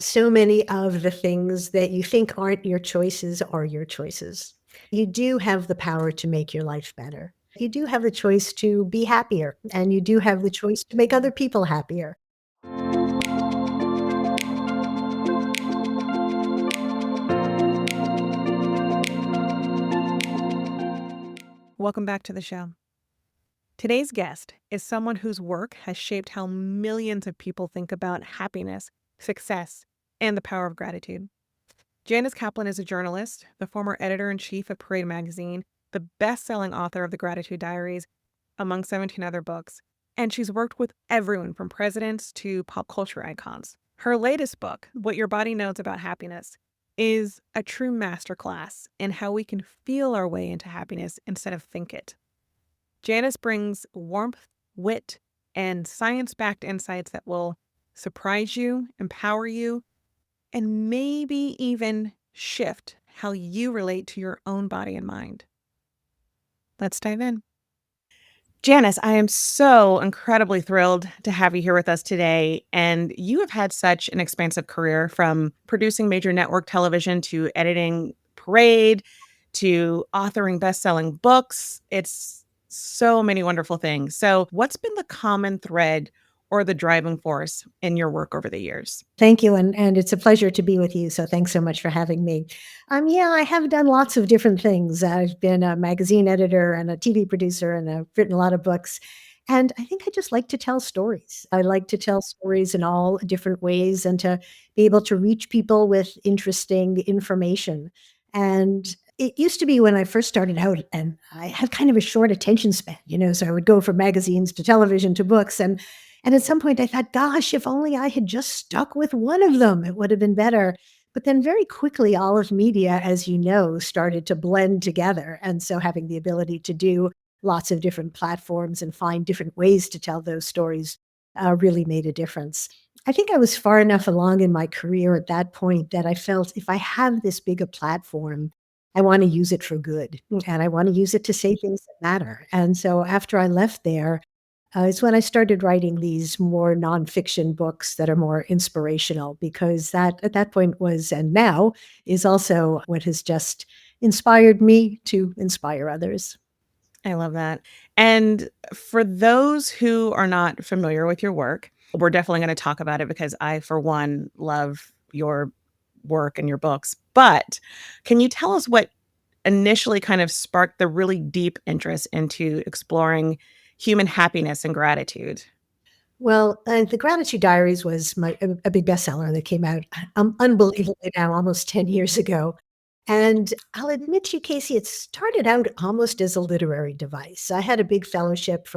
So many of the things that you think aren't your choices are your choices. You do have the power to make your life better. You do have the choice to be happier, and you do have the choice to make other people happier. Welcome back to the show. Today's guest is someone whose work has shaped how millions of people think about happiness, success, and the power of gratitude. Janice Kaplan is a journalist, the former editor-in-chief of Parade magazine, the best-selling author of the Gratitude Diaries, among 17 other books, and she's worked with everyone from presidents to pop culture icons. Her latest book, What Your Body Knows About Happiness, is a true masterclass in how we can feel our way into happiness instead of think it. Janice brings warmth, wit, and science-backed insights that will surprise you, empower you, and maybe even shift how you relate to your own body and mind. Let's dive in. Janice, I am so incredibly thrilled to have you here with us today. And you have had such an expansive career, from producing major network television to editing Parade to authoring best-selling books. It's so many wonderful things. So, what's been the common thread or the driving force in your work over the years? Thank you, and it's a pleasure to be with you, so thanks so much for having me. Yeah, I have done lots of different things. I've been a magazine editor and a TV producer, and I've written a lot of books, and I think I just like to tell stories. I like to tell stories in all different ways and to be able to reach people with interesting information, and it used to be when I first started out, and I had kind of a short attention span, so I would go from magazines to television to books, and at some point, I thought, gosh, if only I had just stuck with one of them, it would have been better. But then very quickly, all of media, as you know, started to blend together. And so having the ability to do lots of different platforms and find different ways to tell those stories really made a difference. I think I was far enough along in my career at that point that I felt if I have this big a platform, I want to use it for good and I want to use it to say things that matter. And so after I left there, it's when I started writing these more nonfiction books that are more inspirational, because that at that point was, and now is, also what has just inspired me to inspire others. I love that. And for those who are not familiar with your work, we're definitely going to talk about it because I, for one, love your work and your books. But can you tell us what initially kind of sparked the really deep interest into exploring human happiness and gratitude? Well, the Gratitude Diaries was a big bestseller that came out, unbelievably now, almost 10 years ago. And I'll admit to you, Casey, it started out almost as a literary device. I had a big fellowship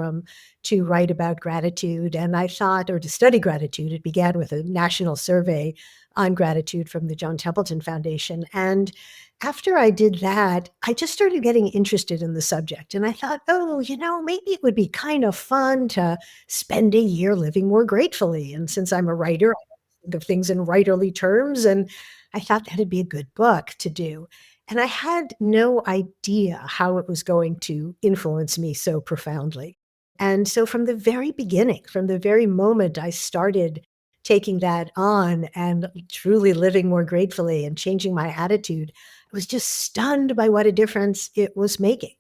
to write about gratitude, and I thought, or to study gratitude. It began with a national survey on gratitude from the John Templeton Foundation. And after I did that, I just started getting interested in the subject. And I thought, oh, maybe it would be kind of fun to spend a year living more gratefully. And since I'm a writer, I think of things in writerly terms. And I thought that'd be a good book to do. And I had no idea how it was going to influence me so profoundly. And so from the very beginning, from the very moment I started taking that on and truly living more gratefully and changing my attitude, I was just stunned by what a difference it was making.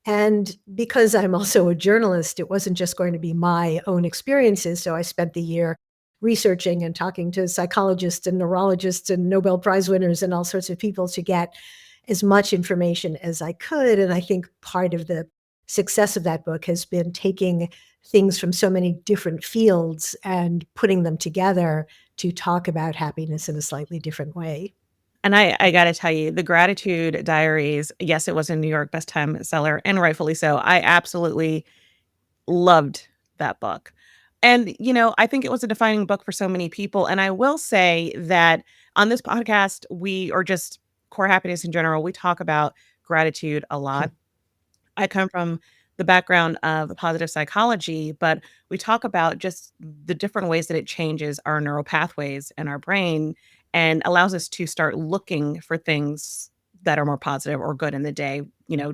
And because I'm also a journalist, it wasn't just going to be my own experiences. So I spent the year researching and talking to psychologists and neurologists and Nobel Prize winners and all sorts of people to get as much information as I could. And I think part of the success of that book has been taking things from so many different fields and putting them together to talk about happiness in a slightly different way. And I got to tell you, the Gratitude Diaries, yes, it was a New York bestseller, and rightfully so. I absolutely loved that book. And, I think it was a defining book for so many people. And I will say that on this podcast, or just core happiness in general, we talk about gratitude a lot. I come from the background of positive psychology, but we talk about just the different ways that it changes our neural pathways in our brain and allows us to start looking for things that are more positive or good in the day,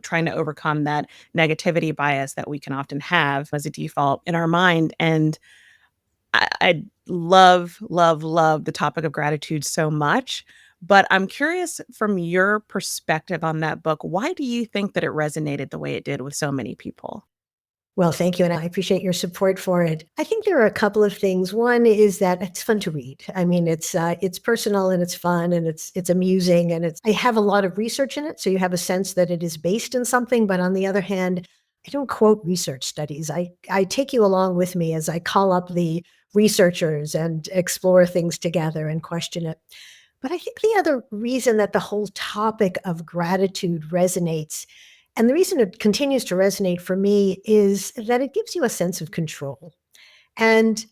trying to overcome that negativity bias that we can often have as a default in our mind. And I love, love, love the topic of gratitude so much. But I'm curious from your perspective on that book, why do you think that it resonated the way it did with so many people? Well, thank you, and I appreciate your support for it. I think there are a couple of things. One is that it's fun to read. I mean, it's personal and it's fun and it's amusing and I have a lot of research in it, so you have a sense that it is based in something. But on the other hand, I don't quote research studies. I take you along with me as I call up the researchers and explore things together and question it. But I think the other reason that the whole topic of gratitude resonates, and the reason it continues to resonate for me, is that it gives you a sense of control. And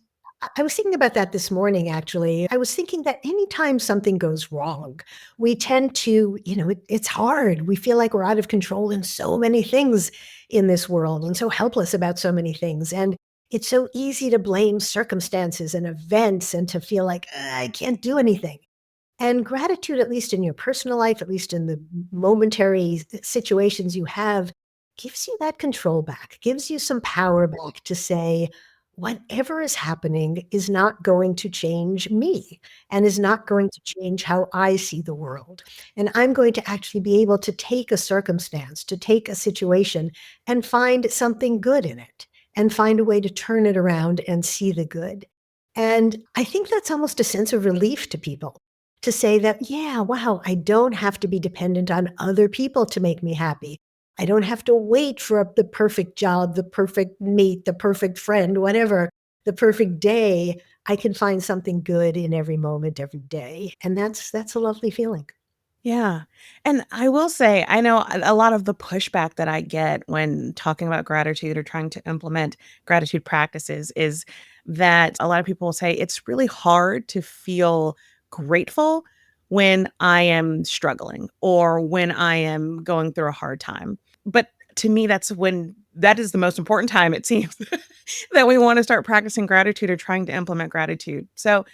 I was thinking about that this morning, actually. I was thinking that anytime something goes wrong, we tend to, it's hard. We feel like we're out of control in so many things in this world and so helpless about so many things. And it's so easy to blame circumstances and events and to feel like, I can't do anything." And gratitude, at least in your personal life, at least in the momentary situations you have, gives you that control back, gives you some power back to say, whatever is happening is not going to change me and is not going to change how I see the world. And I'm going to actually be able to take a circumstance, to take a situation and find something good in it and find a way to turn it around and see the good. And I think that's almost a sense of relief to people to say that, yeah, wow, I don't have to be dependent on other people to make me happy. I don't have to wait for the perfect job, the perfect mate, the perfect friend, whatever, the perfect day. I can find something good in every moment, every day. And that's a lovely feeling. Yeah. And I will say, I know a lot of the pushback that I get when talking about gratitude or trying to implement gratitude practices is that a lot of people will say it's really hard to feel grateful when I am struggling or when I am going through a hard time. But to me, that is the most important time, it seems, that we want to start practicing gratitude or trying to implement gratitude. So,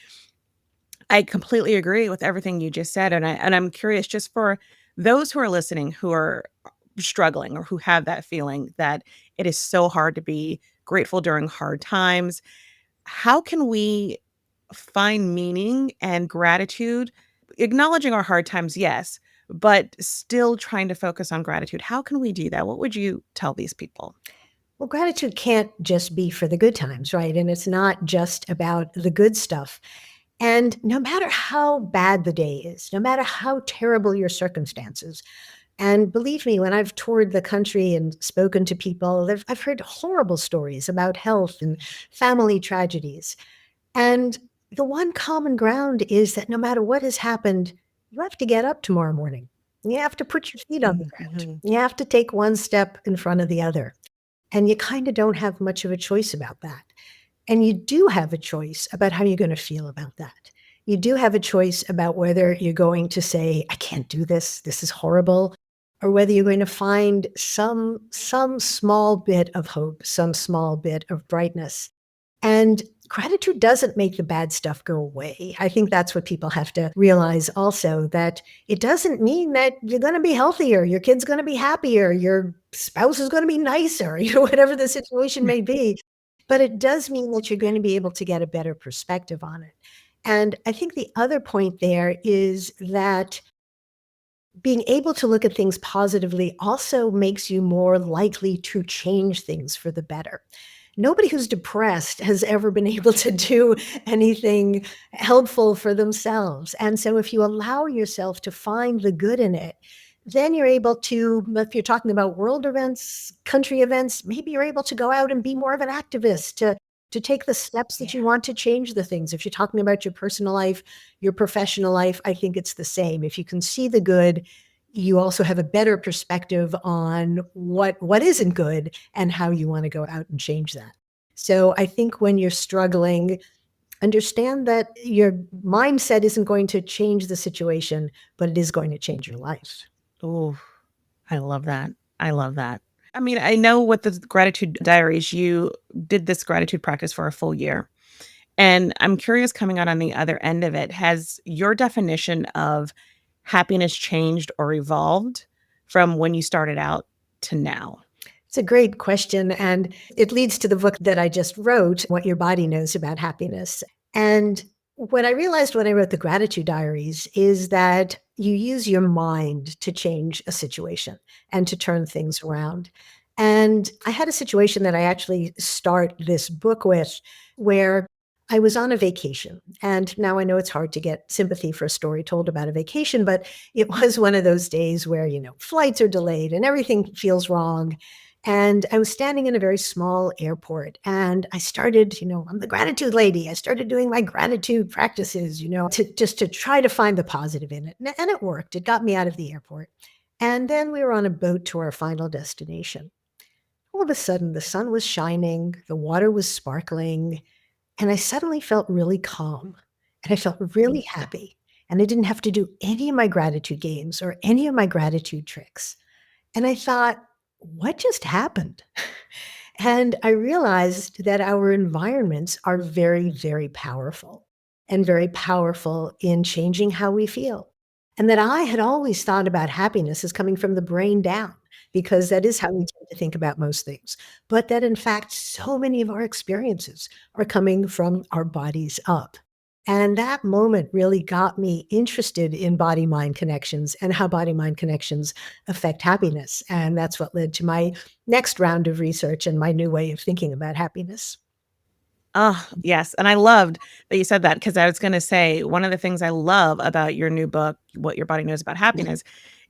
I completely agree with everything you just said, and I'm curious just for those who are listening who are struggling or who have that feeling that it is so hard to be grateful during hard times, how can we find meaning and gratitude? Acknowledging our hard times, yes, but still trying to focus on gratitude. How can we do that? What would you tell these people? Well, gratitude can't just be for the good times, right? And it's not just about the good stuff. And no matter how bad the day is, no matter how terrible your circumstances, and believe me, when I've toured the country and spoken to people, I've heard horrible stories about health and family tragedies. And the one common ground is that no matter what has happened, you have to get up tomorrow morning. You have to put your feet on the ground. Mhm. You have to take one step in front of the other. And you kind of don't have much of a choice about that. And you do have a choice about how you're going to feel about that. You do have a choice about whether you're going to say, I can't do this, this is horrible, or whether you're going to find some small bit of hope, some small bit of brightness. And gratitude doesn't make the bad stuff go away. I think that's what people have to realize also, that it doesn't mean that you're going to be healthier, your kid's going to be happier, your spouse is going to be nicer, whatever the situation may be. But it does mean that you're going to be able to get a better perspective on it. And I think the other point there is that being able to look at things positively also makes you more likely to change things for the better. Nobody who's depressed has ever been able to do anything helpful for themselves. And so if you allow yourself to find the good in it, then you're able to, if you're talking about world events, country events, maybe you're able to go out and be more of an activist to take the steps that Yeah. you want to change the things. If you're talking about your personal life, your professional life, I think it's the same. If you can see the good, you also have a better perspective on what isn't good and how you want to go out and change that. So I think when you're struggling, understand that your mindset isn't going to change the situation, but it is going to change your life. Oh, I love that. I love that. I mean, I know with the gratitude diaries, you did this gratitude practice for a full year. And I'm curious, coming out on the other end of it, has your definition of happiness changed or evolved from when you started out to now? It's a great question. And it leads to the book that I just wrote, What Your Body Knows About Happiness. And what I realized when I wrote the Gratitude Diaries is that you use your mind to change a situation and to turn things around. And I had a situation that I actually start this book with where I was on a vacation. And now I know it's hard to get sympathy for a story told about a vacation, but it was one of those days where, flights are delayed and everything feels wrong. And I was standing in a very small airport and I started, I'm the gratitude lady. I started doing my gratitude practices, to try to find the positive in it. And it worked. It got me out of the airport. And then we were on a boat to our final destination. All of a sudden, the sun was shining, the water was sparkling, and I suddenly felt really calm and I felt really happy. And I didn't have to do any of my gratitude games or any of my gratitude tricks. And I thought, what just happened? And I realized that our environments are very, very powerful and very powerful in changing how we feel. And that I had always thought about happiness as coming from the brain down, because that is how we tend to think about most things. But that in fact, so many of our experiences are coming from our bodies up. And that moment really got me interested in body mind connections and how body mind connections affect happiness. And that's what led to my next round of research and my new way of thinking about happiness. Oh, yes, and I loved that you said that because I was gonna say one of the things I love about your new book, What Your Body Knows About Happiness,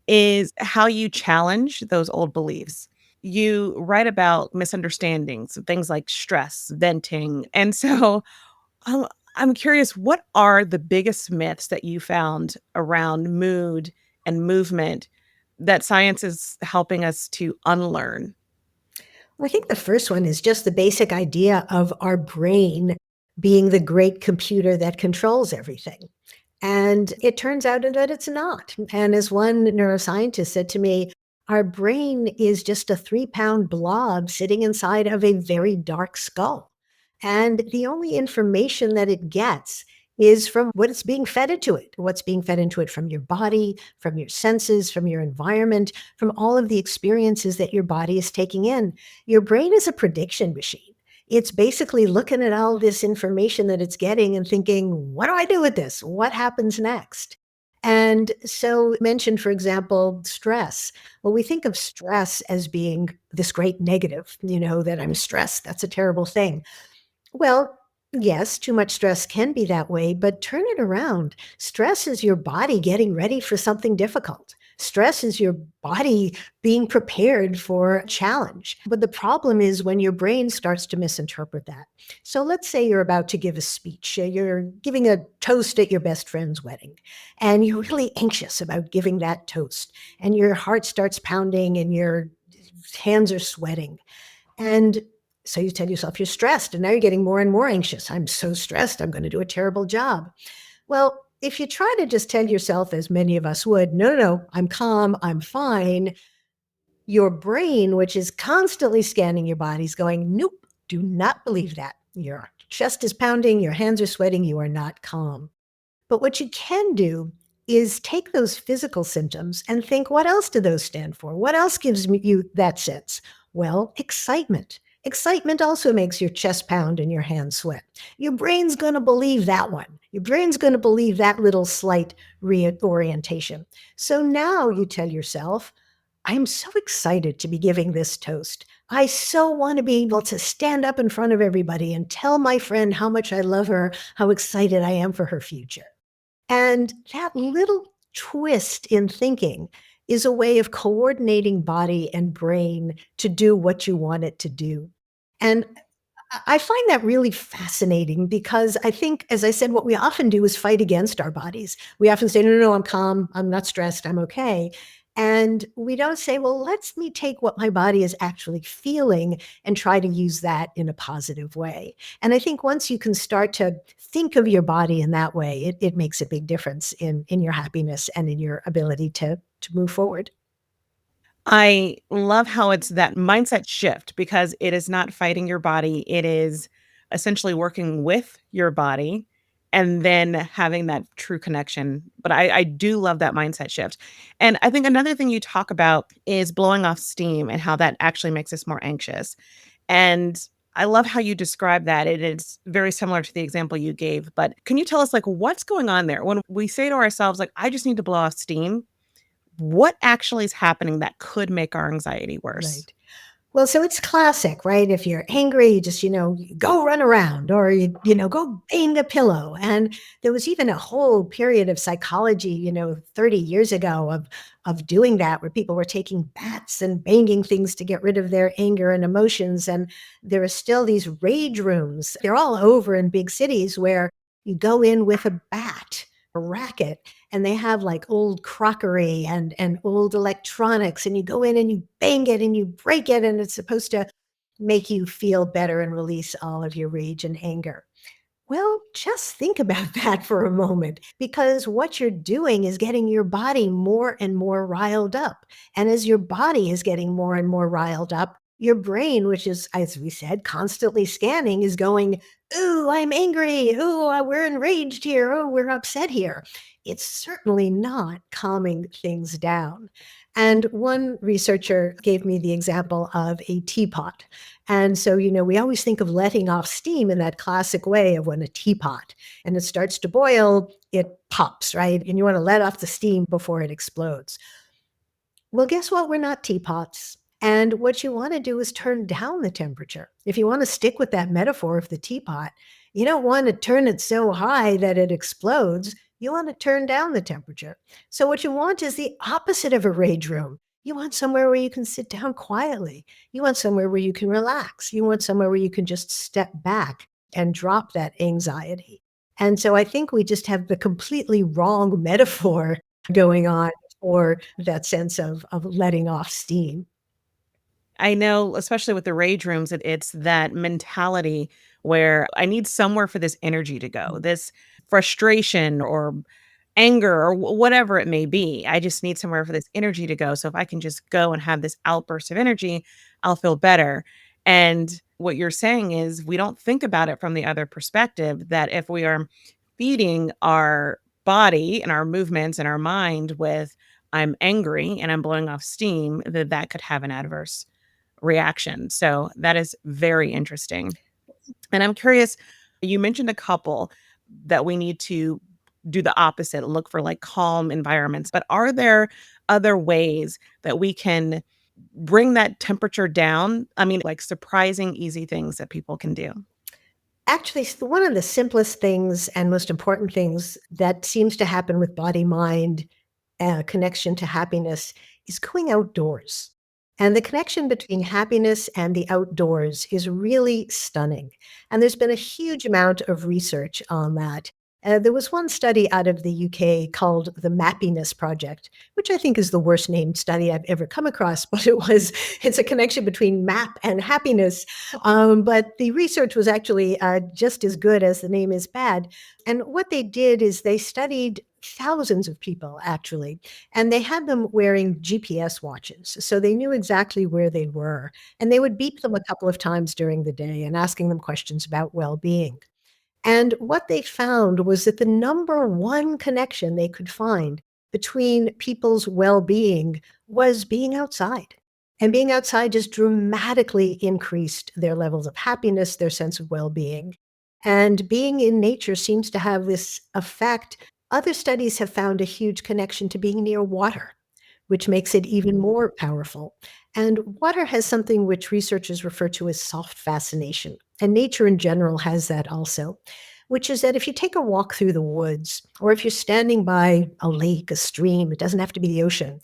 is how you challenge those old beliefs. You write about misunderstandings, things like stress, venting, and so, um, I'm curious, what are the biggest myths that you found around mood and movement that science is helping us to unlearn? Well, I think the first one is just the basic idea of our brain being the great computer that controls everything. And it turns out that it's not. And as one neuroscientist said to me, our brain is just a 3-pound blob sitting inside of a very dark skull. And the only information that it gets is from what it's being fed into it, what's being fed into it from your body, from your senses, from your environment, from all of the experiences that your body is taking in. Your brain is a prediction machine. It's basically looking at all this information that it's getting and thinking, what do I do with this? What happens next? And so, mentioned, for example, stress. Well, we think of stress as being this great negative, that I'm stressed. That's a terrible thing. Well, yes, too much stress can be that way, but turn it around. Stress is your body getting ready for something difficult. Stress is your body being prepared for a challenge. But the problem is when your brain starts to misinterpret that. So let's say you're about to give a speech, you're giving a toast at your best friend's wedding, and you're really anxious about giving that toast, and your heart starts pounding and your hands are sweating. And so you tell yourself you're stressed, and now you're getting more and more anxious. I'm so stressed. I'm going to do a terrible job. Well, if you try to just tell yourself, as many of us would, no, no, no, I'm calm, I'm fine, your brain, which is constantly scanning your body, is going, nope, do not believe that. Your chest is pounding, your hands are sweating, you are not calm. But what you can do is take those physical symptoms and think, what else do those stand for? What else gives you that sense? Well, excitement. Excitement also makes your chest pound and your hands sweat. Your brain's going to believe that one. Your brain's going to believe that little slight reorientation. So now you tell yourself, I'm so excited to be giving this toast. I so want to be able to stand up in front of everybody and tell my friend how much I love her, how excited I am for her future. And that little twist in thinking is a way of coordinating body and brain to do what you want it to do. And I find that really fascinating because I think, as I said, what we often do is fight against our bodies. We often say, no, no, no, I'm calm, I'm not stressed, I'm okay. And we don't say, well, let's me take what my body is actually feeling and try to use that in a positive way. And I think once you can start to think of your body in that way, it makes a big difference in your happiness and in your ability to move forward. I love how it's that mindset shift because it is not fighting your body. It is essentially working with your body and then having that true connection. But I do love that mindset shift. And I think another thing you talk about is blowing off steam and how that actually makes us more anxious. And I love how you describe that. It is very similar to the example you gave, but can you tell us like what's going on there? When we say to ourselves like I just need to blow off steam, what actually is happening that could make our anxiety worse? Right. Well, so it's classic, right? If you're angry, you just, you go run around or go bang a pillow. And there was even a whole period of psychology, 30 years ago of doing that where people were taking bats and banging things to get rid of their anger and emotions. And there are still these rage rooms. They're all over in big cities where you go in with a bat, a racket, and they have like old crockery and old electronics, and you go in and you bang it and you break it, and it's supposed to make you feel better and release all of your rage and anger. Well, just think about that for a moment, because what you're doing is getting your body more and more riled up. And as your body is getting more and more riled up, your brain, which is, as we said, constantly scanning, is going, "Ooh, I'm angry. Ooh, we're enraged here. Oh, we're upset here." It's certainly not calming things down. And one researcher gave me the example of a teapot. And so, we always think of letting off steam in that classic way of when a teapot and it starts to boil, it pops, right? And you want to let off the steam before it explodes. Well, guess what? We're not teapots. And what you want to do is turn down the temperature. If you want to stick with that metaphor of the teapot, you don't want to turn it so high that it explodes. You want to turn down the temperature. So, what you want is the opposite of a rage room. You want somewhere where you can sit down quietly. You want somewhere where you can relax. You want somewhere where you can just step back and drop that anxiety. And so I think we just have the completely wrong metaphor going on or that sense of letting off steam. I know, especially with the rage rooms, it's that mentality where I need somewhere for this energy to go, this frustration or anger or whatever it may be. I just need somewhere for this energy to go. So if I can just go and have this outburst of energy, I'll feel better. And what you're saying is we don't think about it from the other perspective that if we are feeding our body and our movements and our mind with I'm angry and I'm blowing off steam, that could have an adverse reaction. So that is very interesting. And I'm curious, you mentioned a couple that we need to do the opposite, look for like calm environments. But are there other ways that we can bring that temperature down? I mean, like surprising easy things that people can do. Actually, one of the simplest things and most important things that seems to happen with body mind connection to happiness is going outdoors. And the connection between happiness and the outdoors is really stunning. And there's been a huge amount of research on that. There was one study out of the UK called the Mappiness Project, which I think is the worst named study I've ever come across, but it's a connection between map and happiness. But the research was actually just as good as the name is bad. And what they did is they studied thousands of people actually, and they had them wearing GPS watches. So they knew exactly where they were. And they would beep them a couple of times during the day and asking them questions about well being. And what they found was that the number one connection they could find between people's well being was being outside. And being outside just dramatically increased their levels of happiness, their sense of well being. And being in nature seems to have this effect. Other studies have found a huge connection to being near water, which makes it even more powerful. And water has something which researchers refer to as soft fascination. And nature in general has that also, which is that if you take a walk through the woods, or if you're standing by a lake, a stream, it doesn't have to be the ocean,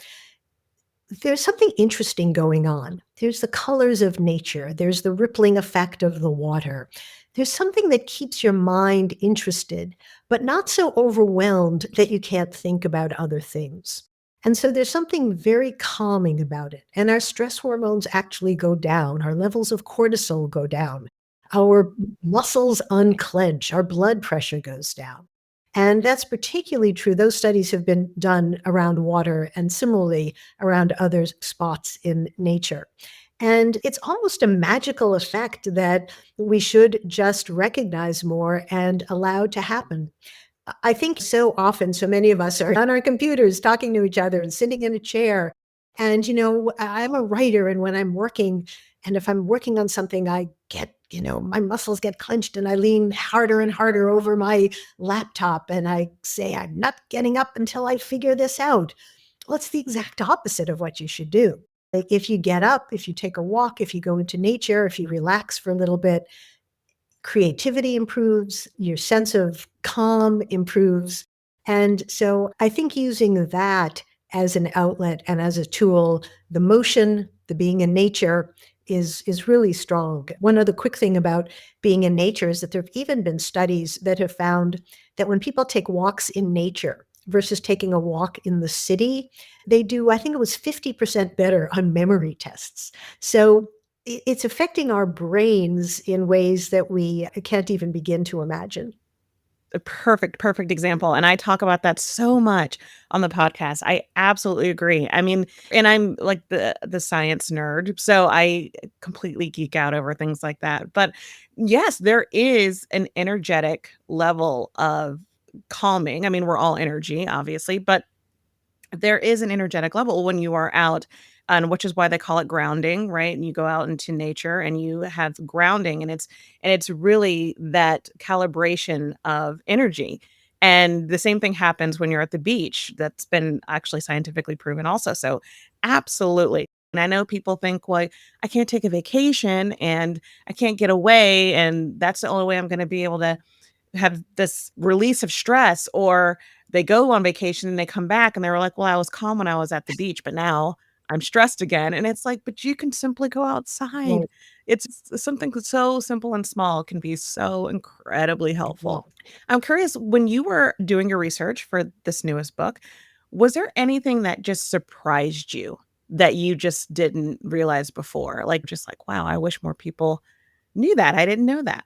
there's something interesting going on. There's the colors of nature, there's the rippling effect of the water. There's something that keeps your mind interested, but not so overwhelmed that you can't think about other things. And so there's something very calming about it. And our stress hormones actually go down, our levels of cortisol go down, our muscles unclench, our blood pressure goes down. And that's particularly true. Those studies have been done around water and similarly around other spots in nature. And it's almost a magical effect that we should just recognize more and allow to happen. I think so often, so many of us are on our computers talking to each other and sitting in a chair. And, I'm a writer, and when I'm working, and if I'm working on something, I get my muscles get clenched and I lean harder and harder over my laptop and I say, I'm not getting up until I figure this out. Well, it's the exact opposite of what you should do. Like if you get up, if you take a walk, if you go into nature, if you relax for a little bit, creativity improves, your sense of calm improves. And so I think using that as an outlet and as a tool, the motion, the being in nature is really strong. One other quick thing about being in nature is that there have even been studies that have found that when people take walks in nature versus taking a walk in the city, they do, I think it was 50% better on memory tests. So it's affecting our brains in ways that we can't even begin to imagine. A perfect example, and I talk about that so much on the podcast. I absolutely agree. I mean, and I'm like the science nerd, so I completely geek out over things like that. But yes, there is an energetic level of calming. I mean, we're all energy, obviously, but there is an energetic level when you are out, and which is why they call it grounding, right? And you go out into nature and you have grounding, and it's really that calibration of energy. And the same thing happens when you're at the beach. That's been actually scientifically proven also. So absolutely. And I know people think, well, I can't take a vacation and I can't get away. And that's the only way I'm going to be able to have this release of stress, or they go on vacation and they come back and they were like, "Well, I was calm when I was at the beach, but now I'm stressed again." And it's like, "But you can simply go outside." Right. It's something so simple and small can be so incredibly Yeah. helpful. I'm curious, when you were doing your research for this newest book, was there anything that just surprised you that you just didn't realize before? Like, just like, "Wow, I wish more people knew that. I didn't know that."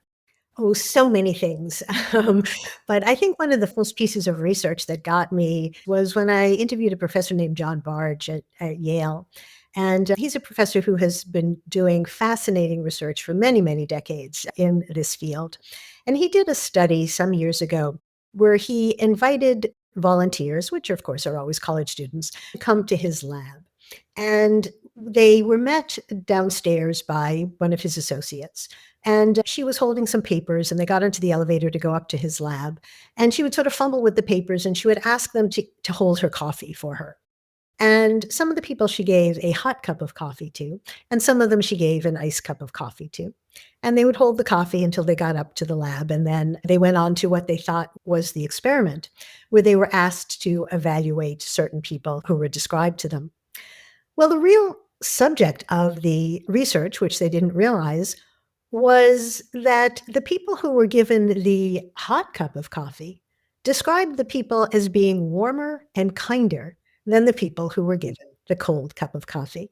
Oh, so many things. Um, but I think one of the first pieces of research that got me was when I interviewed a professor named John Barge at Yale. And he's a professor who has been doing fascinating research for many, many decades in this field. And he did a study some years ago where he invited volunteers, which of course are always college students, to come to his lab. And they were met downstairs by one of his associates. And she was holding some papers, and they got into the elevator to go up to his lab. And she would sort of fumble with the papers, and she would ask them to hold her coffee for her. And some of the people she gave a hot cup of coffee to, and some of them she gave an iced cup of coffee to. And they would hold the coffee until they got up to the lab. And then they went on to what they thought was the experiment, where they were asked to evaluate certain people who were described to them. Well, the real subject of the research, which they didn't realize, was that the people who were given the hot cup of coffee described the people as being warmer and kinder than the people who were given the cold cup of coffee.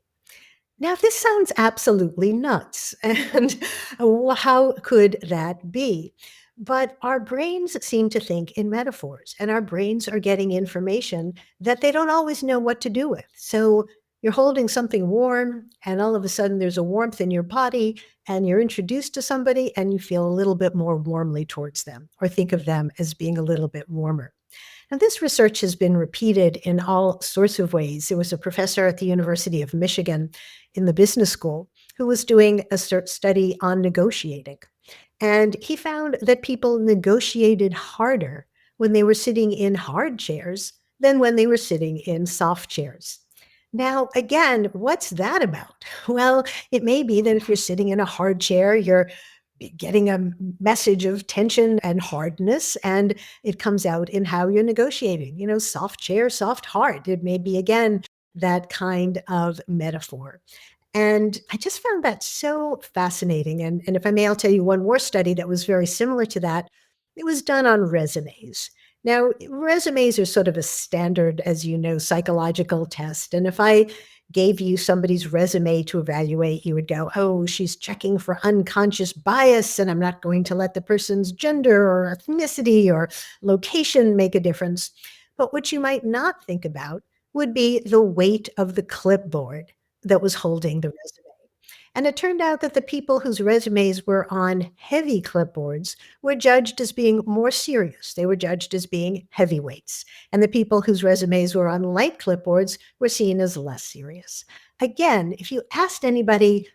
Now, this sounds absolutely nuts. And how could that be? But our brains seem to think in metaphors, and our brains are getting information that they don't always know what to do with. So you're holding something warm, and all of a sudden there's a warmth in your body, and you're introduced to somebody, and you feel a little bit more warmly towards them, or think of them as being a little bit warmer. Now, this research has been repeated in all sorts of ways. There was a professor at the University of Michigan in the business school who was doing a study on negotiating. And he found that people negotiated harder when they were sitting in hard chairs than when they were sitting in soft chairs. Now, again, what's that about? Well, it may be that if you're sitting in a hard chair, you're getting a message of tension and hardness, and it comes out in how you're negotiating. Soft chair, soft heart. It may be, again, that kind of metaphor. And I just found that so fascinating. And if I may, I'll tell you one more study that was very similar to that. It was done on resumes. Now, resumes are sort of a standard, as you know, psychological test. And if I gave you somebody's resume to evaluate, you would go, oh, she's checking for unconscious bias, and I'm not going to let the person's gender or ethnicity or location make a difference. But what you might not think about would be the weight of the clipboard that was holding the resume. And it turned out that the people whose resumes were on heavy clipboards were judged as being more serious. They were judged as being heavyweights. And the people whose resumes were on light clipboards were seen as less serious. Again, if you asked anybody,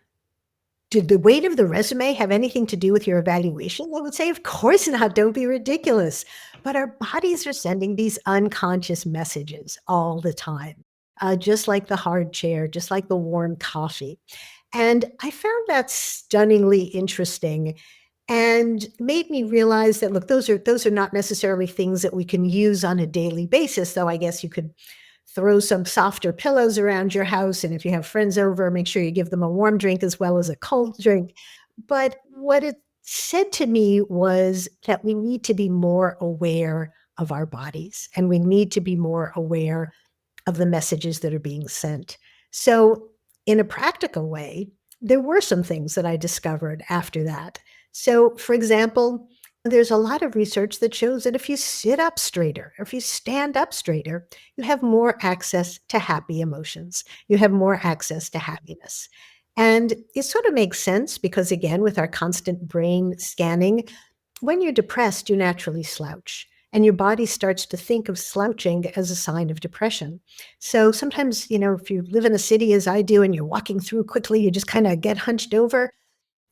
Did the weight of the resume have anything to do with your evaluation? I would say, of course not. Don't be ridiculous. But our bodies are sending these unconscious messages all the time, just like the hard chair, just like the warm coffee. And I found that stunningly interesting and made me realize that, look, those are not necessarily things that we can use on a daily basis, though I guess you could throw some softer pillows around your house, and if you have friends over, make sure you give them a warm drink as well as a cold drink. But what it said to me was that we need to be more aware of our bodies, and we need to be more aware of the messages that are being sent. So, in a practical way, there were some things that I discovered after that. So, for example, there's a lot of research that shows that if you sit up straighter, or if you stand up straighter, you have more access to happy emotions. You have more access to happiness. And it sort of makes sense because, again, with our constant brain scanning, when you're depressed, you naturally slouch, and your body starts to think of slouching as a sign of depression. So sometimes, if you live in a city as I do and you're walking through quickly, you just kind of get hunched over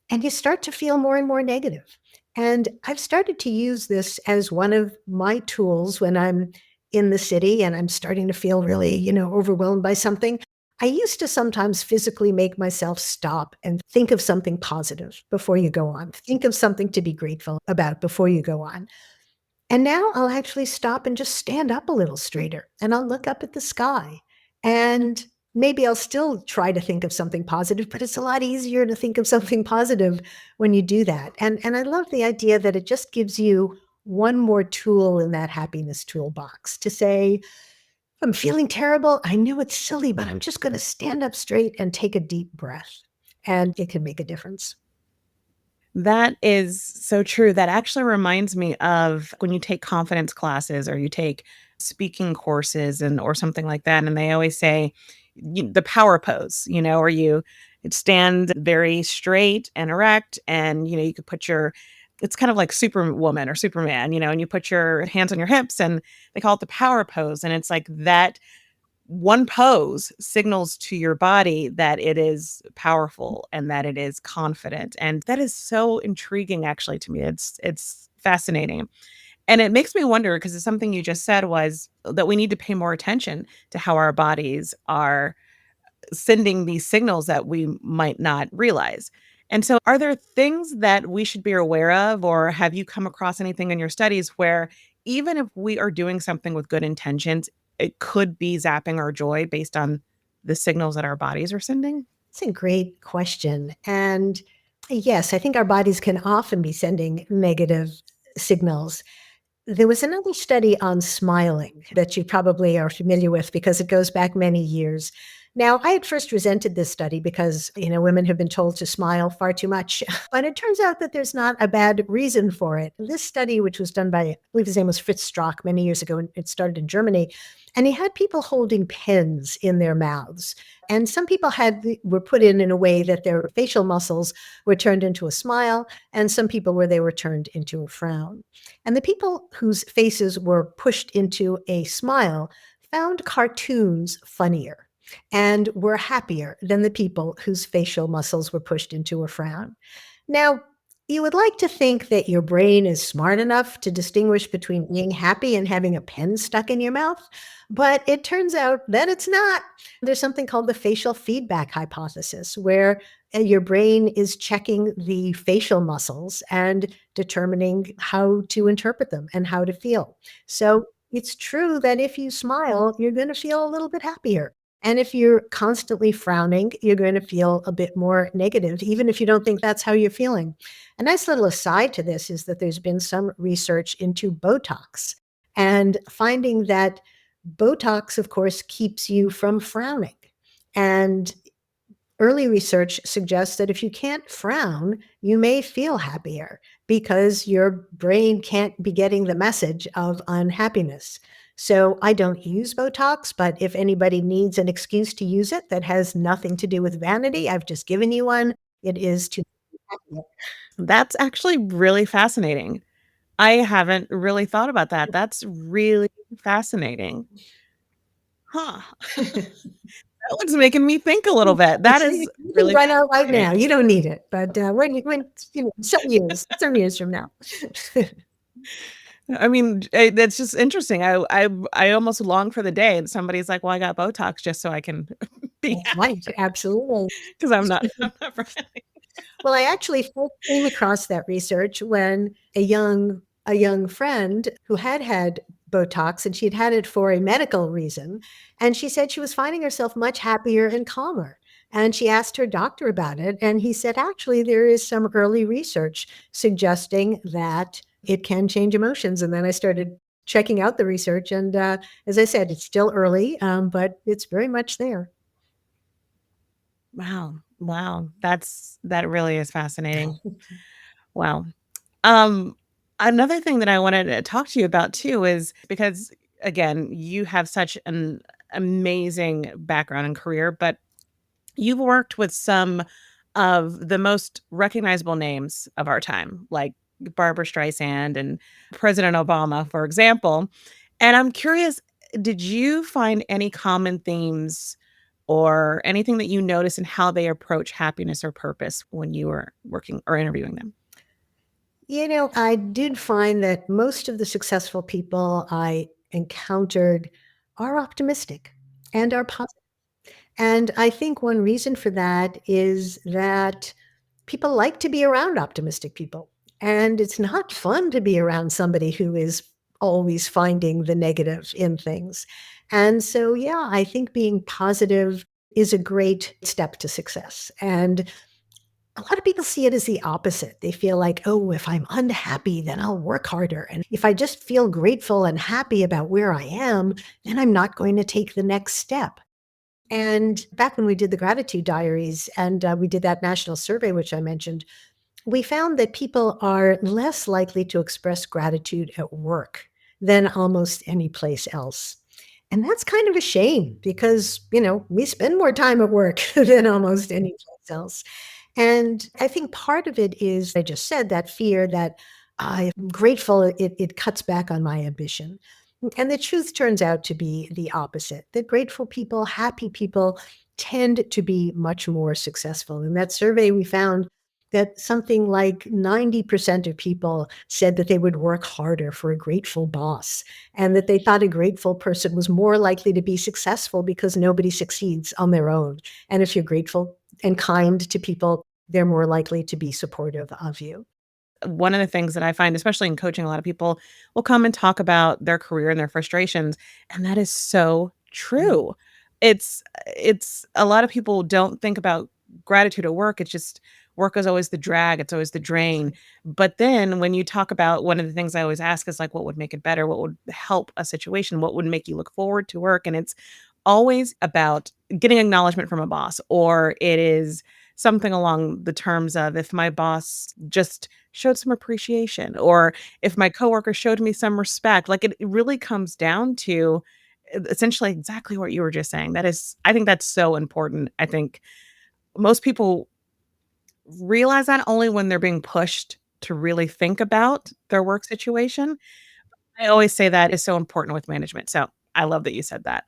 and you start to feel more and more negative. And I've started to use this as one of my tools when I'm in the city and I'm starting to feel really, overwhelmed by something. I used to sometimes physically make myself stop and think of something positive before you go on. Think of something to be grateful about before you go on. And now I'll actually stop and just stand up a little straighter and I'll look up at the sky. And maybe I'll still try to think of something positive, but it's a lot easier to think of something positive when you do that. And I love the idea that it just gives you one more tool in that happiness toolbox to say, I'm feeling terrible. I know it's silly, but I'm just going to stand up straight and take a deep breath. And it can make a difference. That is so true. That actually reminds me of when you take confidence classes or you take speaking courses and or something like that, and they always say the power pose, or you stand very straight and erect, and you could put your it's kind of like Superwoman or Superman, and you put your hands on your hips, and they call it the power pose, and it's like that one pose signals to your body that it is powerful and that it is confident, and that is so intriguing actually to me. It's fascinating. And it makes me wonder because it's something you just said was that we need to pay more attention to how our bodies are sending these signals that we might not realize. And so, are there things that we should be aware of, or have you come across anything in your studies where even if we are doing something with good intentions, it could be zapping our joy based on the signals that our bodies are sending? It's a great question. And yes, I think our bodies can often be sending negative signals. There was another study on smiling that you probably are familiar with because it goes back many years. Now, I had first resented this study because, women have been told to smile far too much, but it turns out that there's not a bad reason for it. This study, which was done by, I believe his name was Fritz Strack many years ago, and it started in Germany, and he had people holding pens in their mouths. And some people were put in a way that their facial muscles were turned into a smile, and some people where they were turned into a frown. And the people whose faces were pushed into a smile found cartoons funnier and were happier than the people whose facial muscles were pushed into a frown. Now, you would like to think that your brain is smart enough to distinguish between being happy and having a pen stuck in your mouth, but it turns out that it's not. There's something called the facial feedback hypothesis, where your brain is checking the facial muscles and determining how to interpret them and how to feel. So it's true that if you smile, you're going to feel a little bit happier. And if you're constantly frowning, you're going to feel a bit more negative, even if you don't think that's how you're feeling. A nice little aside to this is that there's been some research into Botox and finding that Botox, of course, keeps you from frowning. And early research suggests that if you can't frown, you may feel happier because your brain can't be getting the message of unhappiness. So I don't use Botox, but if anybody needs an excuse to use it that has nothing to do with vanity, I've just given you one. It is to be happier. That's actually really fascinating. I haven't really thought about that. That's really fascinating. Huh. That one's making me think a little bit. That See, is you can really run out right fascinating. now. You don't need it, but when some years from now. I mean, that's just interesting. I almost long for the day and somebody's like, "Well, I got Botox just so I can be That's happy right, absolutely. because I'm not really." Well, I actually first came across that research when a young friend who had Botox, and she'd had it for a medical reason, and she said she was finding herself much happier and calmer. And she asked her doctor about it, and he said, actually, there is some early research suggesting that it can change emotions. And then I started checking out the research, and as I said, it's still early, but it's very much there. Wow. Wow. That really is fascinating. Wow. Um, Another thing that I wanted to talk to you about too is because again, you have such an amazing background and career, but you've worked with some of the most recognizable names of our time, like Barbara Streisand and President Obama, for example. And I'm curious, did you find any common themes or anything that you notice in how they approach happiness or purpose when you were working or interviewing them? I did find that most of the successful people I encountered are optimistic and are positive. And I think one reason for that is that people like to be around optimistic people. And it's not fun to be around somebody who is always finding the negative in things. And so, yeah, I think being positive is a great step to success. And a lot of people see it as the opposite. They feel like, oh, if I'm unhappy, then I'll work harder. And if I just feel grateful and happy about where I am, then I'm not going to take the next step. And back when we did the Gratitude Diaries and we did that national survey, which I mentioned, we found that people are less likely to express gratitude at work than almost any place else. And that's kind of a shame because, we spend more time at work than almost any place else. And I think part of it is, I just said, that fear that I'm grateful, it cuts back on my ambition. And the truth turns out to be the opposite, that grateful people, happy people tend to be much more successful. In that survey, we found that something like 90% of people said that they would work harder for a grateful boss, and that they thought a grateful person was more likely to be successful because nobody succeeds on their own. And if you're grateful and kind to people, they're more likely to be supportive of you. One of the things that I find, especially in coaching, a lot of people will come and talk about their career and their frustrations, and that is so Mm. true. It's a lot of people don't think about gratitude at work. It's just work is always the drag, it's always the drain. But then when you talk about one of the things I always ask is like, what would make it better? What would help a situation? What would make you look forward to work? And it's always about getting acknowledgement from a boss, or it is something along the terms of if my boss just showed some appreciation or if my coworker showed me some respect. Like it really comes down to essentially exactly what you were just saying. That is, I think that's so important. I think most people realize that only when they're being pushed to really think about their work situation. I always say that is so important with management. So I love that you said that.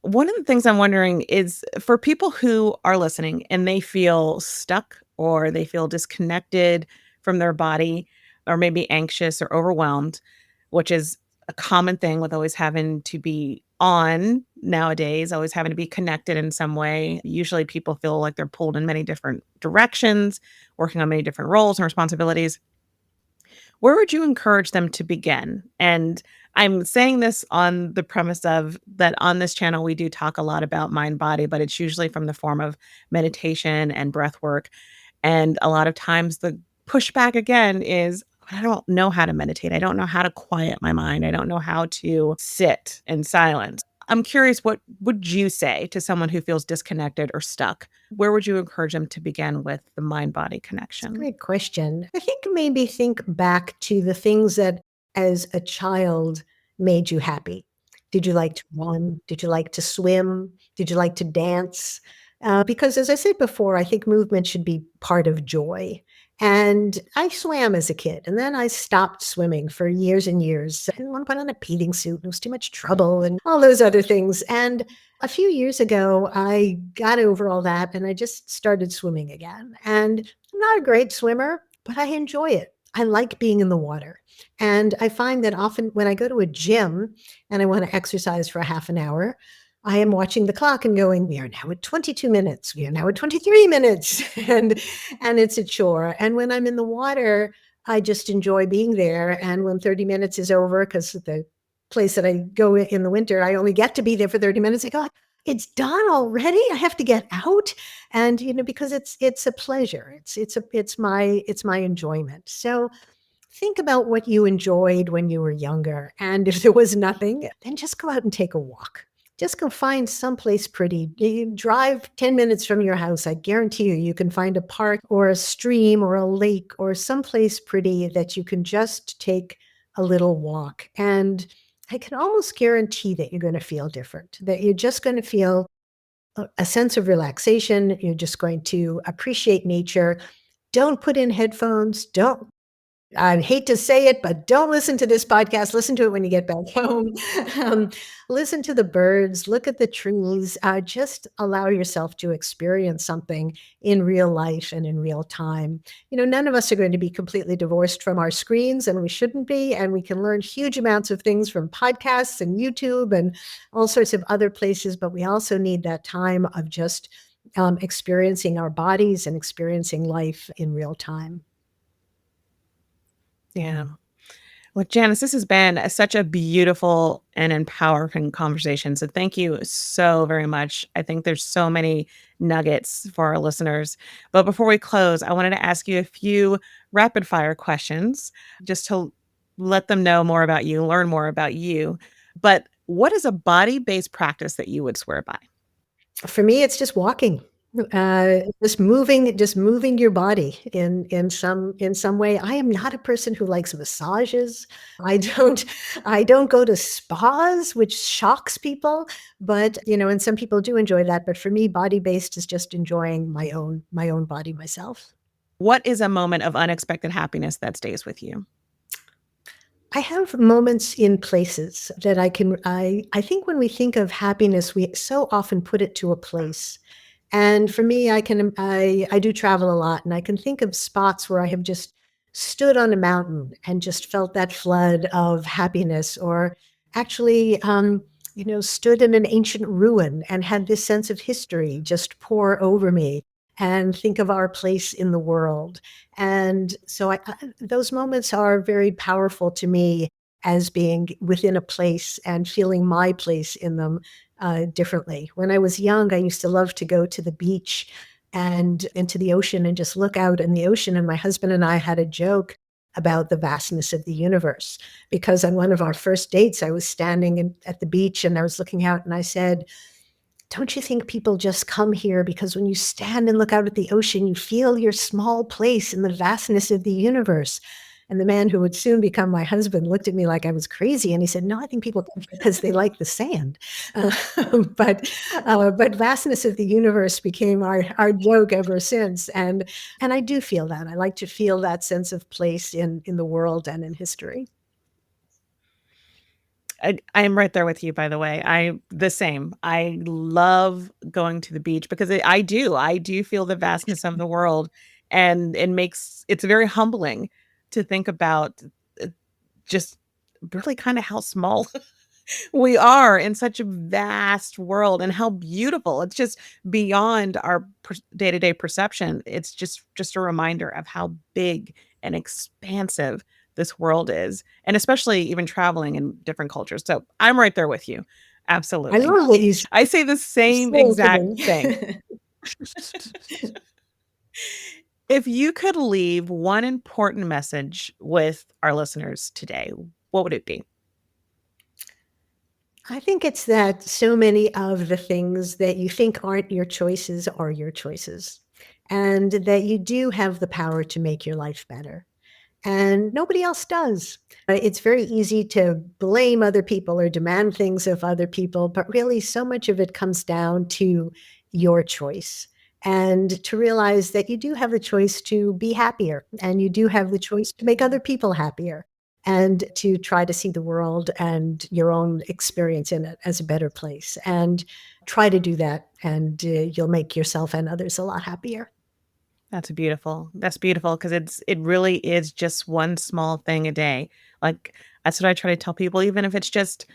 One of the things I'm wondering is for people who are listening and they feel stuck or they feel disconnected from their body or maybe anxious or overwhelmed, which is a common thing with always having to be on nowadays, always having to be connected in some way. Usually people feel like they're pulled in many different directions, working on many different roles and responsibilities. Where would you encourage them to begin? And I'm saying this on the premise of that on this channel, we do talk a lot about mind body, but it's usually from the form of meditation and breath work. And a lot of times the pushback again is, I don't know how to meditate. I don't know how to quiet my mind. I don't know how to sit in silence. I'm curious, what would you say to someone who feels disconnected or stuck? Where would you encourage them to begin with the mind body It's a connection? great question. I think maybe think back to the things that as a child made you happy. Did you like to run? Did you like to swim? Did you like to dance? Because as I said before, I think movement should be part of joy. And I swam as a kid, and then I stopped swimming for years and years. I didn't want to put on a bathing suit. It was too much trouble and all those other things. And A few years ago, I got over all that and I just started swimming again. And I'm not a great swimmer, but I enjoy it. I like being in the water. And I find that often when I go to a gym and I want to exercise for a half an hour, I am watching the clock and going, we are now at 22 minutes. We are now at 23 minutes. And it's a chore. And when I'm in the water, I just enjoy being there. And when 30 minutes is over, because the place that I go in the winter, I only get to be there for 30 minutes. I go, it's done already. I have to get out. And, because it's a pleasure. It's my enjoyment. So think about what you enjoyed when you were younger. And if there was nothing, then just go out and take a walk. Just go find someplace pretty. You drive 10 minutes from your house. I guarantee you can find a park or a stream or a lake or someplace pretty that you can just take a little walk. And I can almost guarantee that you're going to feel different, that you're just going to feel a sense of relaxation. You're just going to appreciate nature. Don't put in headphones. Don't I hate to say it, but don't listen to this podcast. Listen to it when you get back home. Um, Listen to the birds, look at the trees. Just allow yourself to experience something in real life and in real time. None of us are going to be completely divorced from our screens, and we shouldn't be. And we can learn huge amounts of things from podcasts and YouTube and all sorts of other places. But we also need that time of just experiencing our bodies and experiencing life in real time. Yeah. Well, Janice, this has been such a beautiful and empowering conversation. So thank you so very much. I think there's so many nuggets for our listeners. But before we close, I wanted to ask you a few rapid fire questions just to let them know more about you, learn more about you. But what is a body based practice that you would swear by? For me, it's just walking, just moving your body in some way. I am not a person who likes massages. I don't I don't go to spas, which shocks people, but, and some people do enjoy that, but for me, body-based is just enjoying my own body myself. What is a moment of unexpected happiness that stays with you? I have moments in places that I think when we think of happiness, we so often put it to a place. And for me, I do travel a lot, and I can think of spots where I have just stood on a mountain and just felt that flood of happiness, or actually, stood in an ancient ruin and had this sense of history just pour over me, and think of our place in the world. And so those moments are very powerful to me as being within a place and feeling my place in them differently. When I was young, I used to love to go to the beach and into the ocean and just look out in the ocean. And my husband and I had a joke about the vastness of the universe, because on one of our first dates, I was standing at the beach and I was looking out and I said, don't you think people just come here because when you stand and look out at the ocean, you feel your small place in the vastness of the universe? And the man who would soon become my husband looked at me like I was crazy, and he said, "No, I think people come because they like the sand." Uh, but vastness of the universe became our joke ever since, and I do feel that. I like to feel that sense of place in the world and in history. I am right there with you, by the way. I the same. I love going to the beach because I do feel the vastness of the world, and it's very humbling to think about uh, just really kind of how small we are in such a vast world and how beautiful. It's just beyond our day-to-day perception. It's just a reminder of how big and expansive this world is, and especially even traveling in different cultures. So, I'm right there with you. I Absolutely. love what you said. I say the same So exact kidding. thing. If you could leave one important message with our listeners today, what would it be? I think it's that so many of the things that you think aren't your choices are your choices, and that you do have the power to make your life better, and nobody else does. It's very easy to blame other people or demand things of other people, but really so much of it comes down to your choice, and to realize that you do have the choice to be happier, and you do have the choice to make other people happier. and to try to see the world and your own experience in it as a better place. And try to do that, and you'll make yourself and others a lot happier. That's beautiful. That's beautiful because it really is just one small thing a day. Like, that's what I try to tell people, even if it's just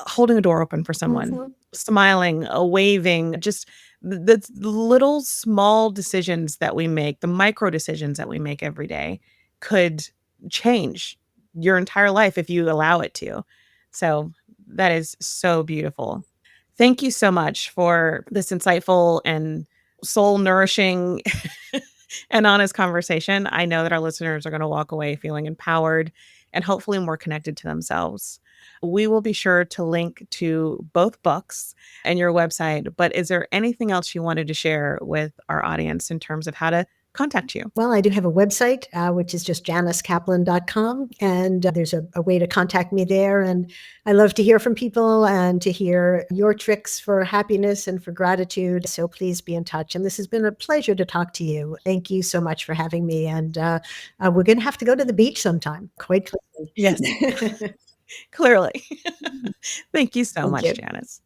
holding a door open for someone, Mhm. smiling, waving, just the little small decisions that we make, the micro decisions that we make every day could change your entire life if you allow it to. So that is so beautiful. Thank you so much for this insightful and soul nourishing and honest conversation. I know that our listeners are going to walk away feeling empowered and hopefully more connected to themselves. We will be sure to link to both books and your website, but is there anything else you wanted to share with our audience in terms of how to contact you? Well, I do have a website, which is just janicekaplan.com. And there's a way to contact me there. And I love to hear from people and to hear your tricks for happiness and for gratitude. So please be in touch. And this has been a pleasure to talk to you. Thank you so much for having me. And we're going to have to go to the beach sometime, quite Yes, clearly. clearly. Thank you so Thank much, you. Janice.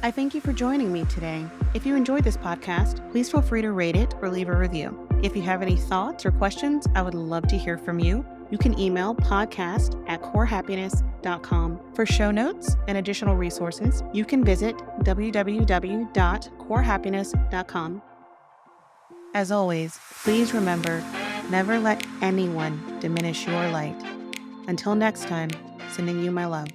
I thank you for joining me today. If you enjoyed this podcast, please feel free to rate it or leave a review. If you have any thoughts or questions, I would love to hear from you. You can email podcast@corehappiness.com. For show notes and additional resources, you can visit www.corehappiness.com. As always, please remember, never let anyone diminish your light. Until next time, sending you my love.